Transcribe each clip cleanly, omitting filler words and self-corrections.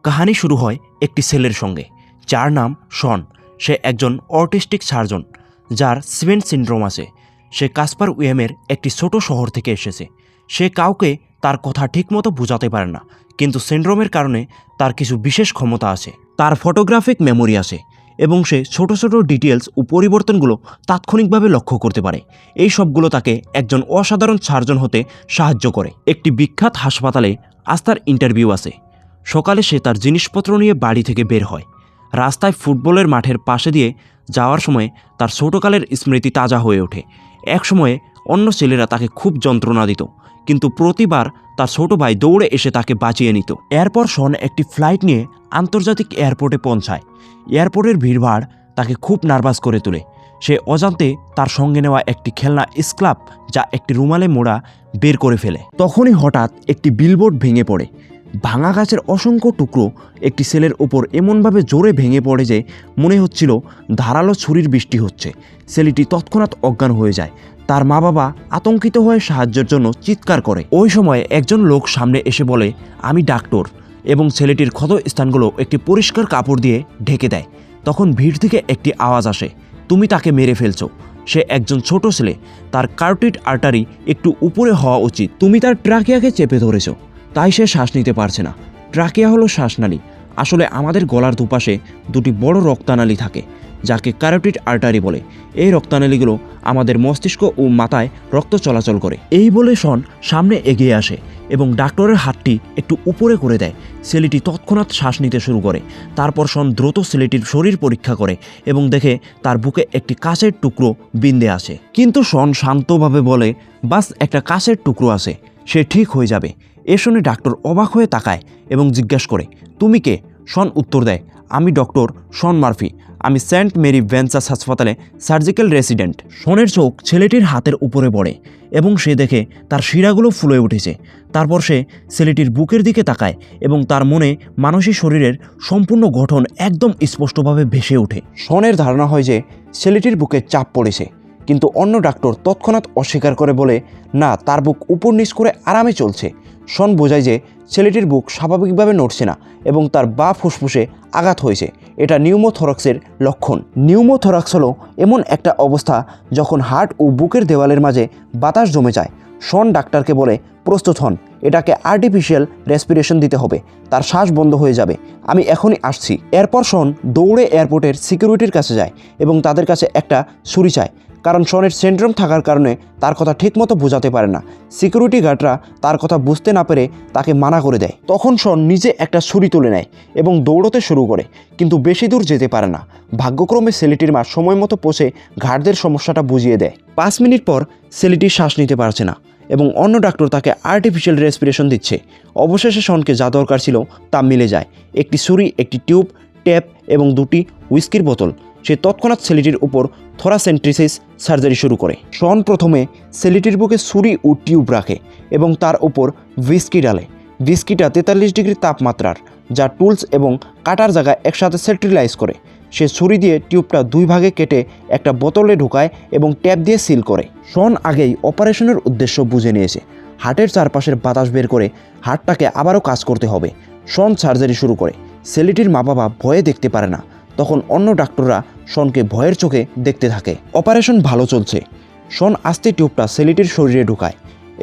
কাহিনী শুরু হয় একটি ছেলের সঙ্গে, যার নাম শন। সে একজন অটিস্টিক সার্জন যার সেভেন সিনড্রোম আছে। সে কাসপার উইয়ামের একটি ছোট শহর থেকে এসেছে। সে কাউকে তার কথা ঠিকমতো বোঝাতে পারে না, কিন্তু সিনড্রোমের কারণে তার কিছু বিশেষ ক্ষমতা আছে। তার ফটোগ্রাফিক মেমোরি আছে এবং সে ছোট ছোট ডিটেলস ও পরিবর্তনগুলো তাৎক্ষণিকভাবে লক্ষ্য করতে পারে। এই সবগুলো তাকে একজন অসাধারণ সার্জন হতে সাহায্য করে। একটি বিখ্যাত হাসপাতালে আস্থার ইন্টারভিউ আছে। সকালে সে তার জিনিসপত্র নিয়ে বাড়ি থেকে বের হয়। রাস্তায় ফুটবলের মাঠের পাশে দিয়ে যাওয়ার সময় তার ছোটকালের স্মৃতি তাজা হয়ে ওঠে। এক সময়ে অন্য ছেলেরা তাকে খুব যন্ত্রণা দিত, কিন্তু প্রতিবার তার ছোট ভাই দৌড়ে এসে তাকে বাঁচিয়ে নিত। এরপর শন একটি ফ্লাইট নিয়ে আন্তর্জাতিক এয়ারপোর্টে পৌঁছায়। এয়ারপোর্টের ভিড়ভাড় তাকে খুব নার্ভাস করে তোলে। সে অজান্তে তার সঙ্গে নেওয়া একটি খেলনা স্ক্লাব, যা একটি রুমালে মোড়া, বের করে ফেলে। তখনই হঠাৎ একটি বিলবোর্ড ভেঙে পড়ে। ভাঙা গাছের অসংখ্য টুকরো একটি ছেলের ওপর এমনভাবে জোরে ভেঙে পড়ে যে মনে হচ্ছিল ধারালো ছুরির বৃষ্টি হচ্ছে। ছেলেটি তৎক্ষণাৎ অজ্ঞান হয়ে যায়। তার মা বাবা আতঙ্কিত হয়ে সাহায্যের জন্য চিৎকার করে। ওই সময় একজন লোক সামনে এসে বলে, আমি ডাক্তার, এবং ছেলেটির ক্ষত স্থানগুলো একটি পরিষ্কার কাপড় দিয়ে ঢেকে দেয়। তখন ভিড় থেকে একটি আওয়াজ আসে, তুমি তাকে মেরে ফেলছো। সে একজন ছোট ছেলে, তার কার্টিড আর্টারি একটু উপরে হওয়া উচিত। তুমি তার ট্রাকিয়াকে চেপে ধরেছো, তাই সে শ্বাস নিতে পারছে না। ট্রাকিয়া হলো শ্বাসনালী। আসলে আমাদের গলার দুপাশে দুটি বড় রক্তনালী থাকে, যাকে ক্যারোটিড আর্টারি বলে। এই রক্তনালীগুলো আমাদের মস্তিষ্ক ও মাথায় রক্ত চলাচল করে। এই বলে শন সামনে এগিয়ে আসে এবং ডাক্তারের হাতটি একটু উপরে করে দেয়। ছেলেটি তৎক্ষণাৎ শ্বাস নিতে শুরু করে। তারপর শন দ্রুত ছেলেটির শরীর পরীক্ষা করে এবং দেখে তার বুকে একটি কাঁচের টুকরো বিন্দে আসে। কিন্তু শন শান্তভাবে বলে, বাস একটা কাঁচের টুকরো আছে, সে ঠিক হয়ে যাবে। এ শুনে ডাক্তার অবাক হয়ে তাকায় এবং জিজ্ঞাসা করে, তুমি কে? শন উত্তর দেয়, আমি ডক্টর শন মার্ফি। আমি সেন্ট মেরি ভেন্সাস হাসপাতালে সার্জিক্যাল রেসিডেন্ট। শনের চোখ ছেলেটির হাতের উপরে পড়ে এবং সে দেখে তার শিরাগুলো ফুলে উঠেছে। তারপর সে ছেলেটির বুকের দিকে তাকায় এবং তার মনে মানসিক শরীরের সম্পূর্ণ গঠন একদম স্পষ্টভাবে ভেসে ওঠে। শনের ধারণা হয় যে ছেলেটির বুকে চাপ পড়েছে, কিন্তু অন্য ডাক্তার তৎক্ষণাৎ অস্বীকার করে বলে, না, তার বুক উপর নিচ করে আরামে চলছে। শন বোঝায় যে ছেলেটির বুক স্বাভাবিকভাবে নড়ছে না এবং তার বাঁ ফুসফুসে আঘাত হয়েছে। এটা নিউমোথোরাক্সের লক্ষণ। নিউমোথোরাক্স হলো এমন একটা অবস্থা যখন হার্ট ও বুকের দেওয়ালের মাঝে বাতাস জমে যায়। শন ডাক্তারকে বলে, প্রস্তুত হন, এটাকে আর্টিফিশিয়াল রেসপিরেশন দিতে হবে, তার শ্বাস বন্ধ হয়ে যাবে, আমি এখনই আসছি। এরপর শন দৌড়ে এয়ারপোর্টের সিকিউরিটির কাছে যায় এবং তাদের কাছে একটা ছুরি চায়, কারণ শনের সিনড্রোম থাকার কারণে তার কথা ঠিকমতো বোঝাতে পারে না। সিকিউরিটি গার্ডরা তার কথা বুঝতে না পেরে তাকে মানা করে দেয়। তখন শন নিজে একটা ছুরি তুলে নেয় এবং দৌড়তে শুরু করে, কিন্তু বেশি দূর যেতে পারে না। ভাগ্যক্রমে ছেলেটির মা সময় মতো পৌঁছে ঘাটদের সমস্যাটা বুঝিয়ে দেয়। 5 মিনিট পর ছেলেটি শ্বাস নিতে পারছে না এবং অন্য ডাক্তার তাকে আর্টিফিশিয়াল রেসপিরেশন দিচ্ছে। অবশেষে শনকে যা দরকার ছিল তা মিলে যায়, একটি ছুরি, একটি টিউব, টেপ এবং 2টি হুইস্কির বোতল। সে তৎক্ষণাৎ ছেলেটির উপর থোরাসেন্ট্রিসিস সার্জারি শুরু করে। শন প্রথমে ছেলেটির বুকে ছুরি ও টিউব রাখে এবং তার উপর হুইস্কি ডালে। হুইস্কিটা 43 ডিগ্রি তাপমাত্রার, যা টুলস এবং কাটার জায়গায় একসাথে সেন্ট্রিলাইজ করে। সে ছুরি দিয়ে টিউবটা 2 ভাগে কেটে একটা বোতলে ঢুকায় এবং ট্যাপ দিয়ে সিল করে। শন আগেই অপারেশনের উদ্দেশ্য বুঝে নিয়েছে। হার্টের চারপাশের বাতাস বের করে হার্টটাকে আবারও কাজ করতে হবে। শন সার্জারি শুরু করে। ছেলেটির মা বাবা ভয়ে দেখতে পারে না। তখন অন্য ডাক্তাররা শনকে ভয়ের চোখে দেখতে থাকে। অপারেশন ভালো চলছে। শন আস্তে টিউবটা ছেলেটির শরীরে ঢুকায়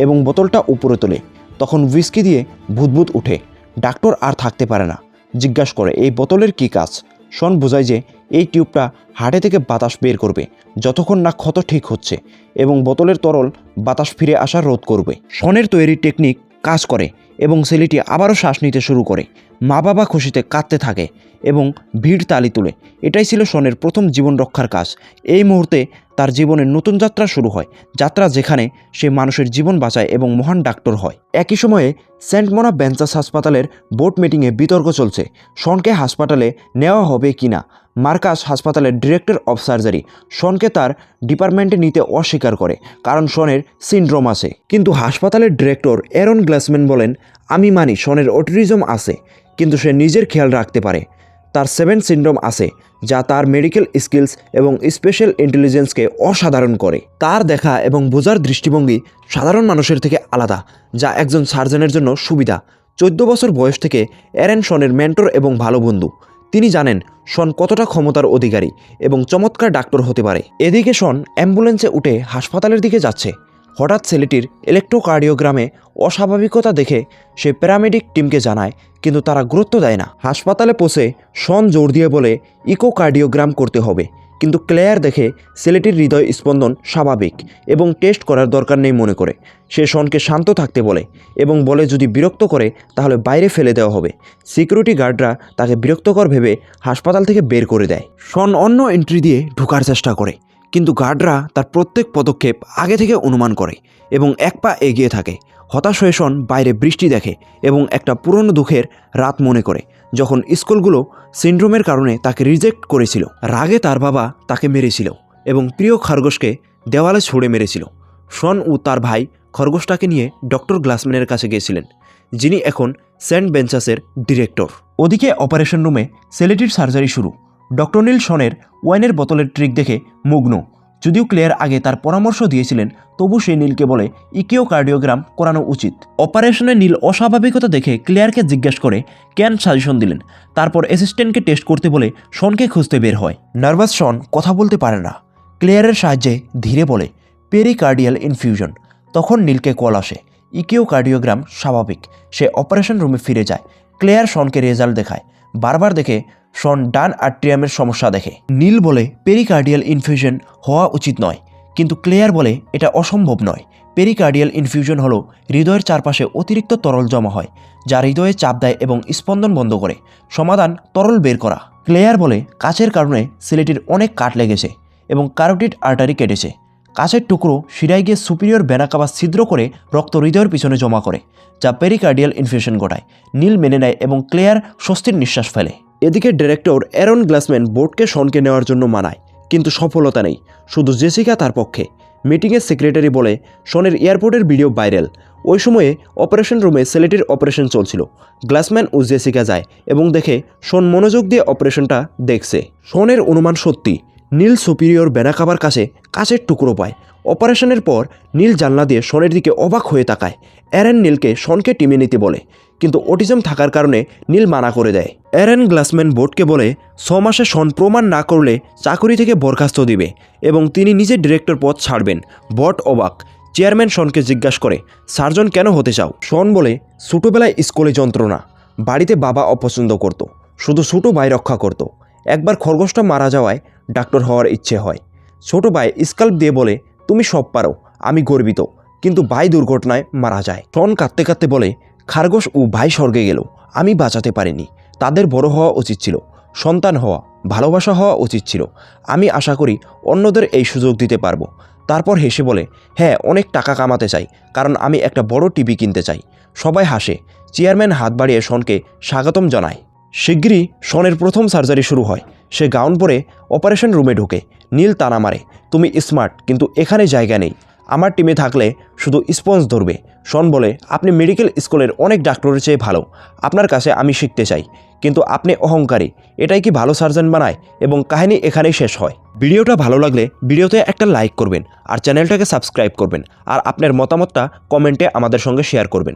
এবং বোতলটা উপরে তোলে। তখন হুইস্কি দিয়ে ভূতভূত উঠে। ডাক্তার আর থাকতে পারে না, জিজ্ঞাসা করে, এই বোতলের কী কাজ? শন বোঝায় যে এই টিউবটা হার্টে থেকে বাতাস বের করবে যতক্ষণ না ক্ষত ঠিক হচ্ছে, এবং বোতলের তরল বাতাস ফিরে আসা রোধ করবে। শনের তৈরি টেকনিক কাজ করে এবং ছেলেটি আবারও শ্বাস নিতে শুরু করে। মা বাবা খুশিতে কাঁদতে থাকে এবং ভিড় তালি তুলে। এটাই ছিল শনের প্রথম জীবন রক্ষার কাজ। এই মুহূর্তে তার জীবনের নতুন যাত্রা শুরু হয়, যাত্রা যেখানে সে মানুষের জীবন বাঁচায় এবং মহান ডাক্তার হয়। একই সময়ে সেন্ট মোনা ভেন্সাস হাসপাতালের বোর্ড মিটিংয়ে বিতর্ক চলছে, শনকে হাসপাতালে নেওয়া হবে কি না। মার্কাস, হাসপাতালের ডিরেক্টর অফ সার্জারি, শনকে তার ডিপার্টমেন্টে নিতে অস্বীকার করে কারণ শনের সিনড্রোম আছে। কিন্তু হাসপাতালের ডিরেক্টর অ্যারন গ্লাসম্যান বলেন, আমি মানি শনের অটিজম আছে, কিন্তু সে নিজের খেয়াল রাখতে পারে। তার 7 সিনড্রোম আছে, যা তার মেডিকেল স্কিলস এবং স্পেশাল ইন্টেলিজেন্সকে অসাধারণ করে। তার দেখা এবং বোঝার দৃষ্টিভঙ্গি সাধারণ মানুষের থেকে আলাদা, যা একজন সার্জনের জন্য সুবিধা। 14 বছর বয়স থেকে অ্যারেন শনের মেন্টর এবং ভালো বন্ধু। তিনি জানেন শন কতটা ক্ষমতার অধিকারী এবং চমৎকার ডাক্তার হতে পারে। এদিকে শন অ্যাম্বুলেন্সে উঠে হাসপাতালের দিকে যাচ্ছে। হঠাৎ ছেলেটির ইলেকট্রোকার্ডিওগ্রামে অস্বাভাবিকতা দেখে সে প্যারামেডিক টিমকে জানায়, কিন্তু তারা গুরুত্ব দেয় না। হাসপাতালে পৌঁছে শন জোর দিয়ে বলে ইকোকার্ডিওগ্রাম করতে হবে, কিন্তু ক্লেয়ার দেখে ছেলেটির হৃদয় স্পন্দন স্বাভাবিক এবং টেস্ট করার দরকার নেই মনে করে। সে শনকে শান্ত থাকতে বলে এবং বলে যদি বিরক্ত করে তাহলে বাইরে ফেলে দেওয়া হবে। সিকিউরিটি গার্ডরা তাকে বিরক্তকর ভেবে হাসপাতাল থেকে বের করে দেয়। শন অন্য এন্ট্রি দিয়ে ঢোকার চেষ্টা করে, কিন্তু গার্ডরা তার প্রত্যেক পদক্ষেপ আগে থেকে অনুমান করে এবং এক পা এগিয়ে থাকে। হতাশ হয়ে শন বাইরে বৃষ্টি দেখে এবং একটা পুরনো দুঃখের রাত মনে করে, যখন স্কুলগুলো সিন্ড্রোমের কারণে তাকে রিজেক্ট করেছিল। রাগে তার বাবা তাকে মেরেছিল এবং প্রিয় খরগোশকে দেওয়ালে ছুঁড়ে মেরেছিল। শন ও তার ভাই খরগোশটাকে নিয়ে ডক্টর গ্লাসম্যানের কাছে গিয়েছিলেন, যিনি এখন সেন্ট বেঞ্চাসের ডিরেক্টর। ওদিকে অপারেশন রুমে ছেলেটির সার্জারি শুরু। ডক্টর নীল শনের ওয়াইনের বোতলের ট্রিক দেখে মুগ্ন। যদিও ক্লেয়ার আগে তার পরামর্শ দিয়েছিলেন, তবু সে নীলকে বলে ইকিওকার্ডিওগ্রাম করানো উচিত। অপারেশনে নীল অস্বাভাবিকতা দেখে ক্লেয়ারকে জিজ্ঞেস করে কেন সাজেশন দিলেন। তারপর অ্যাসিস্ট্যান্টকে টেস্ট করতে বলে শনকে খুঁজতে বের হয়। নার্ভাস শন কথা বলতে পারে না। ক্লেয়ারের সাহায্যে ধীরে বলে পেরিকার্ডিয়াল ইনফিউশন। তখন নীলকে কল আসে। ইকিওকার্ডিওগ্রাম স্বাভাবিক। সে অপারেশন রুমে ফিরে যায়। ক্লেয়ার শনকে রেজাল্ট দেখায়। বারবার দেখে শন ডান আর্ট্রিয়ামের সমস্যা দেখে। নীল বলে পেরিকার্ডিয়াল ইনফিউশন হওয়া উচিত নয়, কিন্তু ক্লেয়ার বলে এটা অসম্ভব নয়। পেরিকার্ডিয়াল ইনফিউশন হলো হৃদয়ের চারপাশে অতিরিক্ত তরল জমা হয়, যা হৃদয়ে চাপ দেয় এবং স্পন্দন বন্ধ করে। সমাধান তরল বের করা। ক্লেয়ার বলে কাচের কারণে ছেলেটির অনেক কাট লেগেছে এবং কারোটিড আর্টারি কেটেছে। কাচের টুকরো শিরায় গিয়ে সুপিরিয়র ভেনা কাভা ছিদ্র করে রক্ত হৃদয়ের পিছনে জমা করে, যা পেরিকার্ডিয়াল ইনফিউশন ঘটায়। নীল মেনে নেয় এবং ক্লেয়ার স্বস্তির নিঃশ্বাস ফেলে। এদিকে ডিরেক্টর অ্যারন গ্লাসম্যান বোর্ডকে শনকে নেওয়ার জন্য মানায়, কিন্তু সফলতা নেই। শুধু জেসিকা তার পক্ষে। মিটিংয়ের সেক্রেটারি বলে শনের এয়ারপোর্টের ভিডিও ভাইরাল। ওই সময়ে অপারেশন রুমে ছেলেটির অপারেশন চলছিল। গ্লাসম্যান ও জেসিকা যায় এবং দেখে শন মনোযোগ দিয়ে অপারেশনটা দেখছে। শনের অনুমান সত্যি। নীল সুপিরিয়র বেনাকাবার কাছে কাচের টুকরো পায়। অপারেশনের পর নীল জানলা দিয়ে শনের দিকে অবাক হয়ে তাকায়। অ্যারেন নীলকে শনকে টিমে নিতে বলে, কিন্তু অটিজম থাকার কারণে নীল মানা করে দেয়। অ্যারেন গ্লাসম্যান বোর্ডকে বলে 6 মাসে শন প্রমাণ না করলে চাকরি থেকে বরখাস্ত দিবে এবং তিনি নিজে ডিরেক্টর পদ ছাড়বেন। বট অবাক। চেয়ারম্যান শনকে জিজ্ঞাসা করে সার্জন কেন হতে চাও? শন বলে ছোটোবেলায় স্কুলে যন্ত্রণা, বাড়িতে বাবা অপছন্দ করত, শুধু ছোটো ভাই রক্ষা করত। একবার খরগোশটা মারা যাওয়ায় ডাক্তার হওয়ার ইচ্ছে হয়। ছোটো ভাই স্কাল্প দিয়ে বলে তুমি সব পারো, আমি গর্বিত, কিন্তু ভাই দুর্ঘটনায় মারা যায়। শন কাঁদতে কাঁদতে বলে খরগোশ ও ভাই স্বর্গে গেল, আমি বাঁচাতে পারিনি। তাদের বড় হওয়া উচিত ছিল, সন্তান হওয়া, ভালোবাসা হওয়া উচিত ছিল। আমি আশা করি অন্যদের এই সুযোগ দিতে পারবো। তারপর হেসে বলে হ্যাঁ, অনেক টাকা কামাতে চাই, কারণ আমি একটা বড় টিভি কিনতে চাই। সবাই হাসে। চেয়ারম্যান হাত বাড়িয়ে শনকে স্বাগতম জানায়। শিগগিরই শনের প্রথম সার্জারি শুরু হয়। সে গাউন পরে অপারেশন রুমে ঢোকে। নীল তানা মারে তুমি স্মার্ট, কিন্তু এখানে জায়গা নেই। আমার টিমে থাকলে শুধু স্পঞ্জ ধরবে। শন বলে আপনি মেডিকেল স্কুলের অনেক ডাক্তারের চেয়ে ভালো, আপনার কাছে আমি শিখতে চাই। কিন্তু আপনি অহংকারী। এটাই কি ভালো সার্জন বানায়? এবং কাহিনী এখানেই শেষ হয়। ভিডিওটা ভালো লাগলে ভিডিওতে একটা লাইক করবেন আর চ্যানেলটাকে সাবস্ক্রাইব করবেন, আর আপনার মতামতটা কমেন্টে আমাদের সঙ্গে শেয়ার করবেন।